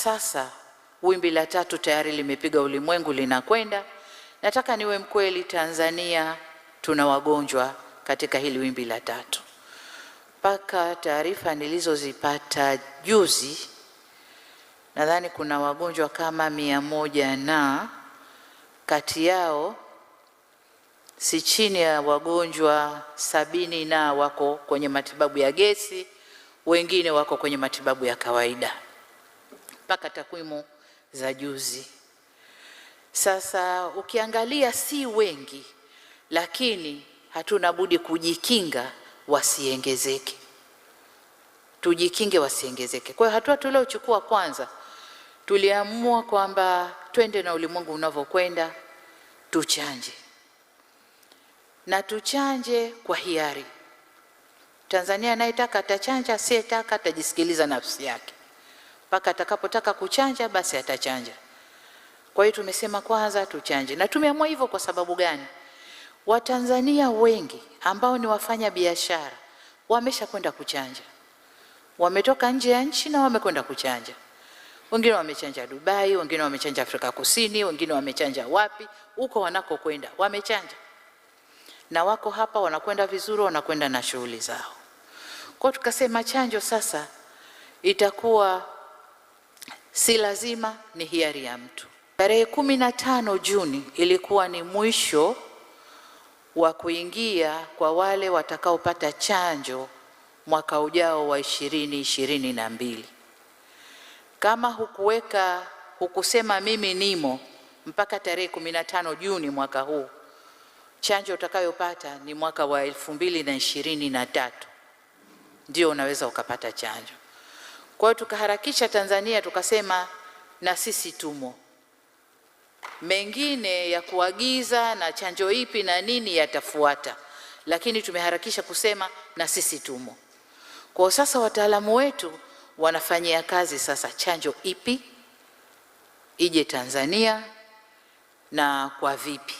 sasa wimbi la 3 tayari limepiga ulimwengu, linakwenda. Nataka niwe mkweli, Tanzania tuna wagonjwa katika hili wimbi la 3. Mpaka taarifa nilizozipata juzi, nadhani kuna wagonjwa kama 100 na kati yao si chini ya wagonjwa 70 na wako kwenye matibabu ya gesi, wengine wako kwenye matibabu ya kawaida, mpaka takwimu za juzi. Sasa ukiangalia si wengi, lakini hatuna budi kujikinga wasiongezeke. Tujikinge wasiongezeke. Kwa hiyo hatua tuliochukua, kwanza tuliamua kwamba twende na ulimwengu unavyokwenda, tuchanje. Na tuchanje kwa hiari. Tanzania anayetaka atachanja, asiyetaka atajisikiliza nafsi yake. Mpaka atakapotaka kuchanja basi atachanja. Kwa hiyo tumesema kwanza tuchanje. Na tumeamua hivyo kwa sababu gani? Watanzania wengi ambao ni wafanya biashara wamesha kwenda kuchanja. Wametoka nje ya nchi na wamekwenda kuchanja. Wengine wamechanja Dubai, wengine wamechanja Afrika Kusini, wengine wamechanja wapi, huko wanako kwenda wamechanja. Na wako hapa wanakwenda vizuri, wanakwenda na shughuli zao. Kwa tukasema chanjo sasa itakuwa si lazima, ni hiari ya mtu. Tarehe 15 Juni ilikuwa ni mwisho wa kuingia kwa wale watakaopata chanjo mwaka ujao wa 2022. Kama hukusema mimi nimo mpaka tarehe 15 Juni mwaka huu, chanjo utakayopata ni mwaka wa 2023 ndio unaweza ukapata chanjo. Kwa hiyo tukaharakisha Tanzania, tukasema na sisi tumo. Mengine ya kuagiza na chanjo ipi na nini yatafuata, lakini tumeharakisha kusema na sisi tumo. Kwa sasa wataalamu wetu wanafanyia kazi sasa chanjo ipi ije Tanzania na kwa vipi.